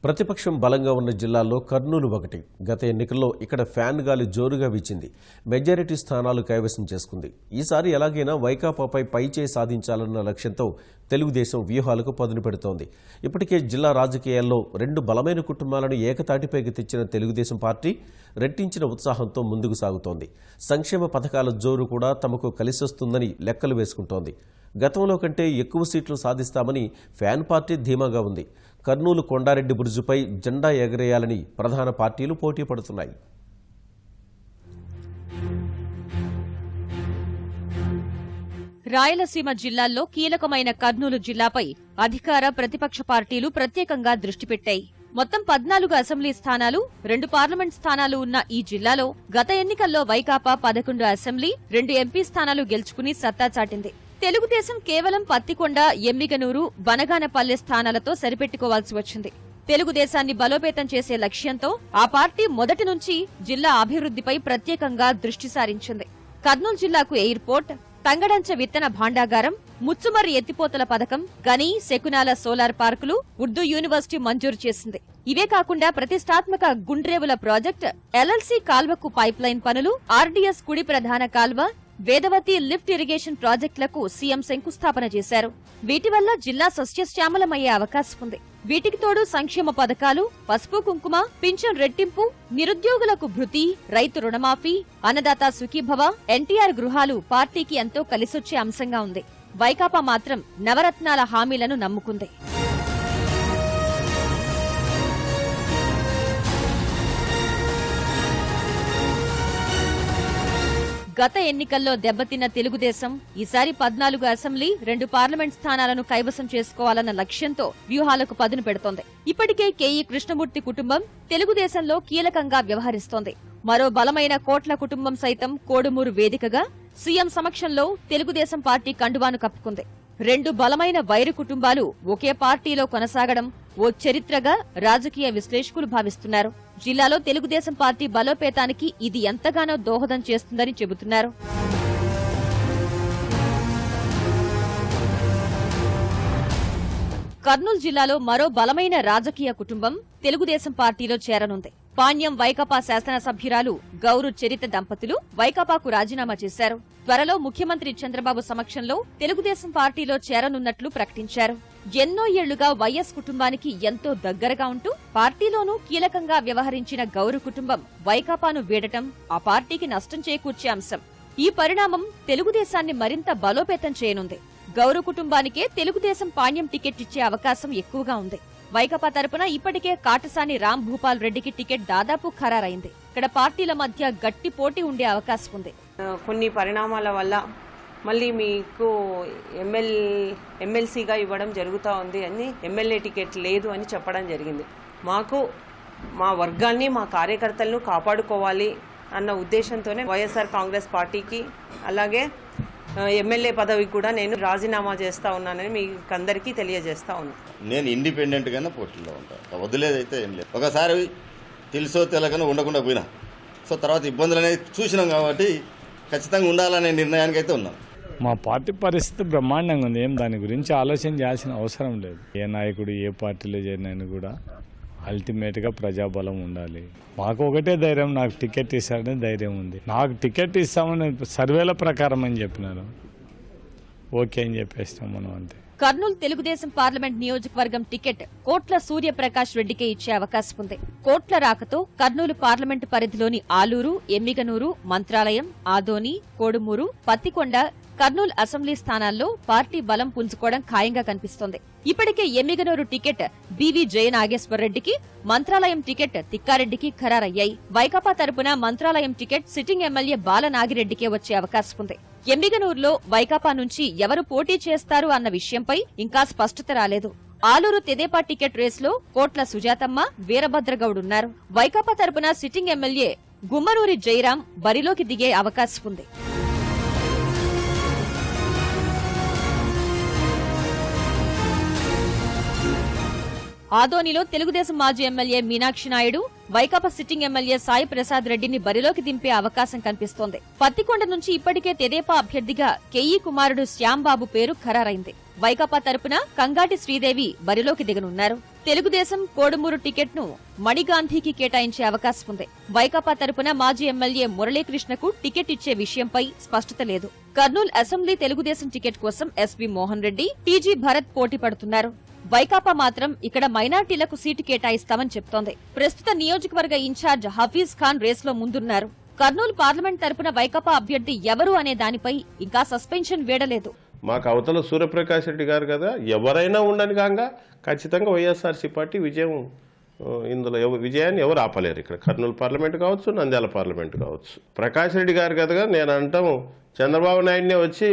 ప్రతిపక్షం బలంగా ఉన్న జిల్లాల్లో కర్నూలు ఒకటి. గత ఎన్నికల్లో ఇక్కడ ఫ్యాన్ గాలి జోరుగా వీచింది. మెజారిటీ స్థానాలు కైవసం చేసుకుంది. ఈసారి ఎలాగైనా వైకాపాపై పైచేయి సాధించాలన్న లక్ష్యంతో తెలుగుదేశం వ్యూహాలకు పదును పెడుతోంది. ఇప్పటికే జిల్లా రాజకీయాల్లో రెండు బలమైన కుటుంబాలను ఏకతాటిపైకి తెచ్చిన తెలుగుదేశం పార్టీ రెట్టించిన ఉత్సాహంతో ముందుకు సాగుతోంది. సంక్షేమ పథకాల జోరు కూడా తమకు కలిసొస్తుందని లెక్కలు వేసుకుంటోంది. గతంలో కంటే ఎక్కువ సీట్లు సాధిస్తామని ఫ్యాన్ పార్టీ ధీమాగా ఉంది. కర్నూలు కొండారెడ్డి బురుజుపై జెండా ఎగరేయాలని ప్రధాన పార్టీలు పోటీ పడుతున్నాయి. రాయలసీమ జిల్లాల్లో కీలకమైన కర్నూలు జిల్లాపై అధికార ప్రతిపక్ష పార్టీలు ప్రత్యేకంగా దృష్టి పెట్టాయి. మొత్తం 14 అసెంబ్లీ స్థానాలు, 2 పార్లమెంట్ స్థానాలు ఉన్న ఈ జిల్లాలో గత ఎన్నికల్లో వైకాపా 11 అసెంబ్లీ, 2 ఎంపీ స్థానాలు గెలుచుకుని సత్తా చాటింది. తెలుగుదేశం కేవలం పత్తికొండ, ఎమ్మిగనూరు, బనగానపల్లె స్థానాలతో సరిపెట్టుకోవాల్సి వచ్చింది. తెలుగుదేశాన్ని బలోపేతం చేసే లక్ష్యంతో ఆ పార్టీ మొదటి నుంచి జిల్లా అభివృద్ధిపై ప్రత్యేకంగా దృష్టి సారించింది. కర్నూలు జిల్లాకు ఎయిర్పోర్ట్, తంగడంచ విత్తన భాండాగారం, ముచ్చుమర్రి ఎత్తిపోతల పథకం, గని, శకునాల సోలార్ పార్కులు, ఉర్దూ యూనివర్సిటీ మంజూరు చేసింది. ఇవే కాకుండా ప్రతిష్టాత్మక గుండ్రేవుల ప్రాజెక్ట్, ఎల్ఎల్సీ కాల్వకు పైప్ లైన్ పనులు, ఆర్డీఎస్ కుడి ప్రధాన కాల్వ, వేదవతి లిఫ్ట్ ఇరిగేషన్ ప్రాజెక్టులకు సీఎం శంకుస్థాపన చేశారు. వీటి వల్ల జిల్లా సస్యశ్యామలమయ్యే అవకాశం ఉంది. వీటికి తోడు సంక్షేమ పథకాలు, పసుపు కుంకుమ, పింఛన్ రెట్టింపు, నిరుద్యోగులకు భృతి, రైతు రుణమాఫీ, అన్నదాత సుఖీభవ, ఎన్టీఆర్ గృహాలు పార్టీకి ఎంతో కలిసొచ్చే అంశంగా ఉంది. వైకాపా మాత్రం నవరత్నాల హామీలను నమ్ముకుంది. గత ఎన్నికల్లో దెబ్బతిన్న తెలుగుదేశం ఈసారి 14 అసెంబ్లీ, 2 పార్లమెంట్ స్థానాలను కైవసం చేసుకోవాలన్న లక్ష్యంతో వ్యూహాలకు పదును పెడుతోంది. ఇప్పటికే కేఈ కృష్ణమూర్తి కుటుంబం తెలుగుదేశంలో కీలకంగా వ్యవహరిస్తోంది. మరో బలమైన కోట్ల కుటుంబం సైతం కోడుమూరు వేదికగా సీఎం సమక్షంలో తెలుగుదేశం పార్టీ కండువాను కప్పుకుంది. 2 బలమైన వైరు కుటుంబాలు ఒకే పార్టీలో కొనసాగడం ఓ చరిత్రగా రాజకీయ విశ్లేషకులు భావిస్తున్నారు. జిల్లాలో తెలుగుదేశం పార్టీ బలోపేతానికి ఇది ఎంతగానో దోహదం చేస్తుందని చెబుతున్నారు. కర్నూలు జిల్లాలో మరో బలమైన రాజకీయ కుటుంబం తెలుగుదేశం పార్టీలో చేరనుంది. పాణ్యం వైకాపా శాసనసభ్యురాలు గౌరు చరిత దంపతులు వైకాపాకు రాజీనామా చేశారు. త్వరలో ముఖ్యమంత్రి చంద్రబాబు సమక్షంలో తెలుగుదేశం పార్టీలో చేరనున్నట్లు ప్రకటించారు. ఎన్నో ఏళ్లుగా వైఎస్ కుటుంబానికి ఎంతో దగ్గరగా ఉంటూ పార్టీలోనూ కీలకంగా వ్యవహరించిన గౌరు కుటుంబం వైకాపాను వీడటం ఆ పార్టీకి నష్టం చేకూర్చే అంశం. ఈ పరిణామం తెలుగుదేశాన్ని మరింత బలోపేతం చేయనుంది. గౌరు కుటుంబానికే తెలుగుదేశం పాణ్యం టికెట్ ఇచ్చే అవకాశం ఎక్కువగా ఉంది. వైకాపా తరపున ఇప్పటికే కాటసాని రామ్ భూపాల్ రెడ్డికి టికెట్ దాదాపు ఖరారైంది. ఇక్కడ పార్టీల మధ్య గట్టి పోటీ ఉండే అవకాశం ఉంది. కొన్ని పరిణామాల వల్ల మళ్ళీ మీకు ఎమ్మెల్సీగా ఇవ్వడం జరుగుతూ ఉంది అని, ఎమ్మెల్యే టికెట్ లేదు అని చెప్పడం జరిగింది. మాకు మా వర్గాన్ని, మా కార్యకర్తలను కాపాడుకోవాలి అన్న ఉద్దేశంతోనే వైఎస్ఆర్ కాంగ్రెస్ పార్టీకి అలాగే ఎమ్మెల్యే పదవి కూడా నేను రాజీనామా చేస్తా ఉన్నానని మీకు అందరికీ తెలియజేస్తా ఉన్నాను. నేను ఇండిపెండెంట్గానే పోటీలో ఉంటాను. వదిలేదైతే ఏం లేదు. ఒకసారి తెలుసో తెలకనో ఉండకుండా పోయినా, సో తర్వాత ఇబ్బందులు అనేది చూసినాం కాబట్టి ఖచ్చితంగా ఉండాలనే నిర్ణయానికి అయితే ఉన్నాం. మా పార్టీ పరిస్థితి బ్రహ్మాండంగా ఉంది. ఏం దాని గురించి ఆలోచన చేయాల్సిన అవసరం లేదు. ఏ నాయకుడు ఏ పార్టీలో చేరినైనా కూడా అల్టిమేట్గా ప్రజాబలం ఉండాలి. మాకు ఒకటే ధైర్యం, నాకు టికెట్ ఇస్తాడని ధైర్యం ఉంది. నాకు టికెట్ ఇస్తామని సర్వేల ప్రకారం అని చెప్పినారు, ఓకే అని చెప్పేస్తాం మనం అంతే. కర్నూలు తెలుగుదేశం పార్లమెంట్ నియోజకవర్గం టికెట్ కోట్ల సూర్యప్రకాష్ రెడ్డికే ఇచ్చే అవకాశం ఉంది. కోట్ల రాకతో కర్నూలు పార్లమెంటు పరిధిలోని ఆలూరు, ఎమ్మిగనూరు, మంత్రాలయం, ఆదోని, కోడుమూరు, పత్తికొండ, కర్నూలు అసెంబ్లీ స్థానాల్లో పార్టీ బలం పుంజుకోవడం ఖాయంగా కనిపిస్తోంది. ఇప్పటికే ఎమ్మిగనూరు టికెట్ బివి జయనాగేశ్వరరెడ్డికి, మంత్రాలయం టికెట్ తిక్కారెడ్డికి ఖరారయ్యాయి. వైకాపా తరపున మంత్రాలయం టికెట్ సిట్టింగ్ ఎమ్మెల్యే బాలనాగిరెడ్డికే వచ్చే అవకాశం ఉంది. ఎమ్మిగనూరులో వైకాపా నుంచి ఎవరు పోటీ చేస్తారు అన్న విషయంపై ఇంకా స్పష్టత రాలేదు. ఆలూరు తెదేపా టికెట్ రేసులో కోట్ల సుజాతమ్మ, వీరభద్రగౌడున్నారు. వైకాపా తరపున సిట్టింగ్ ఎమ్మెల్యే గుమ్మనూరి జయరాం బరిలోకి దిగే అవకాశం ఉంది. ఆదోనిలో తెలుగుదేశం మాజీ MLA Meenakshi Naidu, Vaikapa sitting MLA Sai Prasad రెడ్డిని బరిలోకి దింపే అవకాశం కనిపిస్తోంది. పత్తికొండ నుంచి ఇప్పటికే తెదేపా అభ్యర్థిగా కేఈ కుమారుడు శ్యాంబాబు పేరు ఖరారైంది. వైకాపా తరపున కంగాటి శ్రీదేవి బరిలోకి దిగనున్నారు. తెలుగుదేశం కోడుమూరు టికెట్ను మణిగాంధీకి కేటాయించే అవకాశం ఉంది. వైకాపా తరపున మాజీ ఎమ్మెల్యే మురళీకృష్ణకు టికెట్ ఇచ్చే విషయంపై స్పష్టత లేదు. కర్నూలు అసెంబ్లీ తెలుగుదేశం టికెట్ కోసం ఎస్వి మోహన్ రెడ్డి, టీజీ భరత్ పోటీ పడుతున్నారు. వైకాపా మాత్రం ఇక్కడ మైనార్టీలకు సీటు కేటాయిస్తామని చెప్తోంది. ప్రస్తుత నియోజకవర్గ ఇన్ఛార్జ్ హఫీజ్ ఖాన్ రేసులో ముందున్నారు. కర్నూలు పార్లమెంట్ తరపున వైకాపా అభ్యర్థి ఎవరు అనే దానిపై ఇంకా సస్పెన్షన్ వీడలేదు. మాకు అవతల సూర్యప్రకాష్ రెడ్డి గారు కదా, ఎవరైనా ఉండని కాగా ఖచ్చితంగా వైఎస్ఆర్సీ పార్టీ ఇందులో విజయాన్ని ఎవరు ఆపలేరు. ఇక్కడ కర్నూలు పార్లమెంట్ కావచ్చు, నంద్యాల పార్లమెంట్ కావచ్చు. ప్రకాష్ రెడ్డి గారు కదా నేను అంటాము, చంద్రబాబు నాయుడునే వచ్చి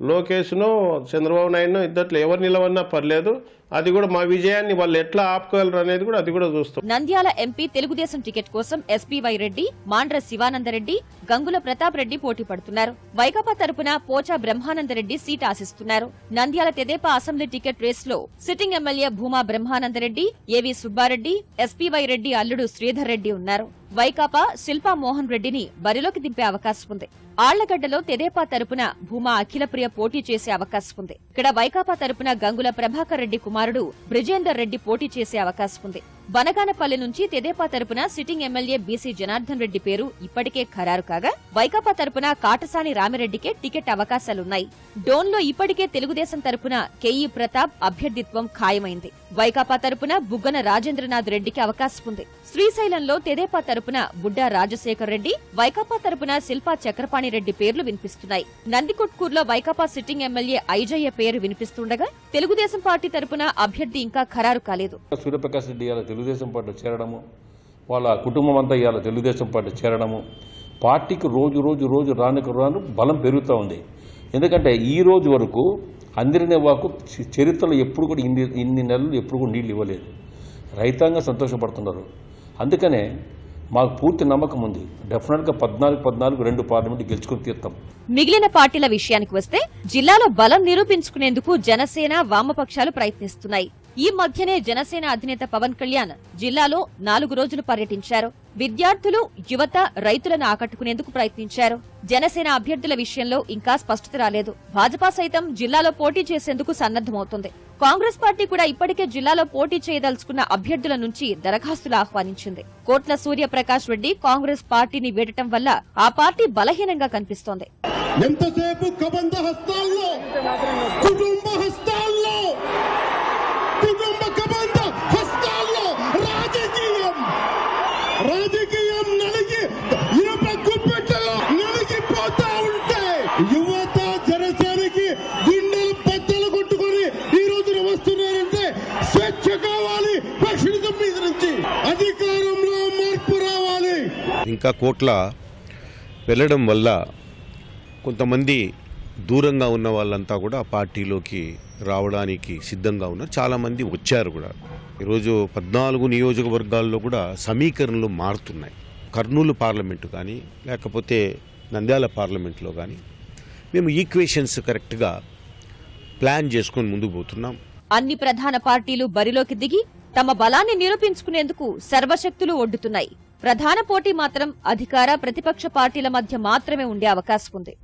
లోకేష్ను చంద్రబాబు నాయుడును ఇద్దట్లో ఎవరు నిలవన్నా పర్లేదు, అది కూడా మా విజయాన్ని వాళ్ళు ఎట్లా ఆపుకోగలరు అనేది కూడా అది కూడా చూస్తాం. నంద్యాల ఎంపీ తెలుగుదేశం టికెట్ కోసం ఎస్పీవై రెడ్డి, మాండ్ర శివానందరెడ్డి, గంగుల ప్రతాప్ రెడ్డి పోటీ పడుతున్నారు. వైకాపా తరపున పోచా బ్రహ్మానందరెడ్డి సీట్ ఆశిస్తున్నారు. నంద్యాల తెదేపా అసెంబ్లీ టికెట్ రేసులో సిట్టింగ్ ఎమ్మెల్యే భూమా బ్రహ్మానందరెడ్డి, ఏవి సుబ్బారెడ్డి, ఎస్పీవై రెడ్డి అల్లుడు శ్రీధర్ రెడ్డి ఉన్నారు. వైకాపా శిల్పా మోహన్ రెడ్డిని బరిలోకి దింపే అవకాశం ఉంది. ఆళ్లగడ్డలో తెదేపా తరపున భూమా అఖిలప్రియ పోటీ చేసే అవకాశం ఉంది. ఇక్కడ వైకాపా తరపున గంగుల ప్రభాకర్ రెడ్డి కుమారుడు బ్రిజేందర్ రెడ్డి పోటీ చేసే అవకాశం ఉంది. బనగానపల్లి నుంచి తెదేపా తరపున sitting MLA BC Janardhan Reddy పేరు ఇప్పటికే ఖరారు కాగా, వైకాపా తరపున కాటసాని రామిరెడ్డికే టికెట్ అవకాశాలున్నాయి. డోన్లో ఇప్పటికే తెలుగుదేశం తరపున కేఈ ప్రతాప్ అభ్యర్థిత్వం ఖాయమైంది. వైకాపా తరపున బుగ్గన రాజేంద్రనాథ్ రెడ్డికి అవకాశం ఉంది. శ్రీశైలంలో తెదేపా తరపున బుడ్డా రాజశేఖర్ రెడ్డి, వైకాపా తరపున శిల్పా చక్రపాణి రెడ్డి పేర్లు వినిపిస్తున్నాయి. నందికొట్కూరులో వైకాపా సిట్టింగ్ ఎమ్మెల్యే ఐజయ్య పేరు వినిపిస్తుండగా, తెలుగుదేశం పార్టీ తరపున అభ్యర్థి ఇంకా ఖరారు కాలేదు. సూర్యప్రకాష్ రెడ్డి ఇవాళ తెలుగుదేశం పార్టీ చేరడము, వాళ్ళ కుటుంబం అంతా ఇవాళ తెలుగుదేశం పార్టీ చేరడము, పార్టీకి రోజు రోజు రోజు రాను బలం పెరుగుతూ ఉంది. ఎందుకంటే ఈ రోజు వరకు అందిరినవాకు చరిత్రలో ఎప్పుడు కూడా ఇన్ని నెలలు ఎప్పుడు కూడా నీళ్లు ఇవ్వలేదు. రైతాంగం సంతోషపడుతున్నారు. అందుకనే మాకు పూర్తి నమ్మకం ఉంది, డెఫినెట్గా 14 2 పార్లమెంట్ గెలుచుకుని తీర్థం. మిగిలిన పార్టీల విషయానికి వస్తే, జిల్లాలో బలం నిరూపించుకునేందుకు జనసేన, వామపక్షాలు ప్రయత్నిస్తున్నాయి. ఈ మధ్యనే జనసేన అధినేత పవన్ కళ్యాణ్ జిల్లాలో 4 రోజులు పర్యటించారు. విద్యార్థులు, యువత, రైతులను ఆకట్టుకునేందుకు ప్రయత్నించారు. జనసేన అభ్యర్థుల విషయంలో ఇంకా స్పష్టత రాలేదు. భాజపా సైతం జిల్లాలో పోటీ చేసేందుకు సన్నద్దమవుతోంది. కాంగ్రెస్ పార్టీ కూడా ఇప్పటికే జిల్లాలో పోటీ చేయదలుచుకున్న అభ్యర్థుల నుంచి దరఖాస్తులు ఆహ్వానించింది. కోట్ల సూర్యప్రకాష్ రెడ్డి కాంగ్రెస్ పార్టీని వీడటం వల్ల ఆ పార్టీ బలహీనంగా కనిపిస్తోంది. ఎంతసేపు కబంధ హస్తాల్లో, కుటుంబ హస్తాల్లో, కుటుంబ కబంధ హస్తాల్లో రాజకీయం నలిగి ఇనుప గుప్పెట్టలో నలిగిపోతా ఉంటే, యువత జనసేనకి గుండెలు బద్దలు కొట్టుకుని ఈ రోజున వస్తున్నారంటే స్వేచ్ఛ కావాలి, పక్షిణితం మీద నుంచి అధికారంలో మార్పు రావాలి. ఇంకా కోట్ల వెళ్ళడం వల్ల కొంతమంది దూరంగా ఉన్న వాళ్ళంతా కూడా పార్టీలోకి రావడానికి సిద్ధంగా ఉన్నారు. చాలామంది వచ్చారు కూడా. ఈరోజు 14 నియోజకవర్గాల్లో కూడా సమీకరణలు మారుతున్నాయి. కర్నూలు పార్లమెంటు కానీ, లేకపోతే నంద్యాల పార్లమెంట్లో కానీ మేము ఈక్వేషన్స్ కరెక్ట్గా ప్లాన్ చేసుకొని ముందుకు పోతున్నాం. అన్ని ప్రధాన పార్టీలు బరిలోకి దిగి తమ బలాన్ని నిరూపించుకునేందుకు సర్వశక్తులు ఒడ్డుతున్నాయి. ప్రధాన పోటీ మాత్రం అధికార, ప్రతిపక్ష పార్టీల మధ్య మాత్రమే ఉండే అవకాశం ఉంది.